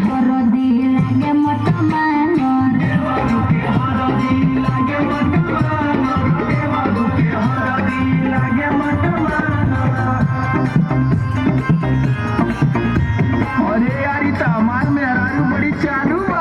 हरदी लागे मट मानर अरे यार इतना मार में हरारू बड़ी चालू बा।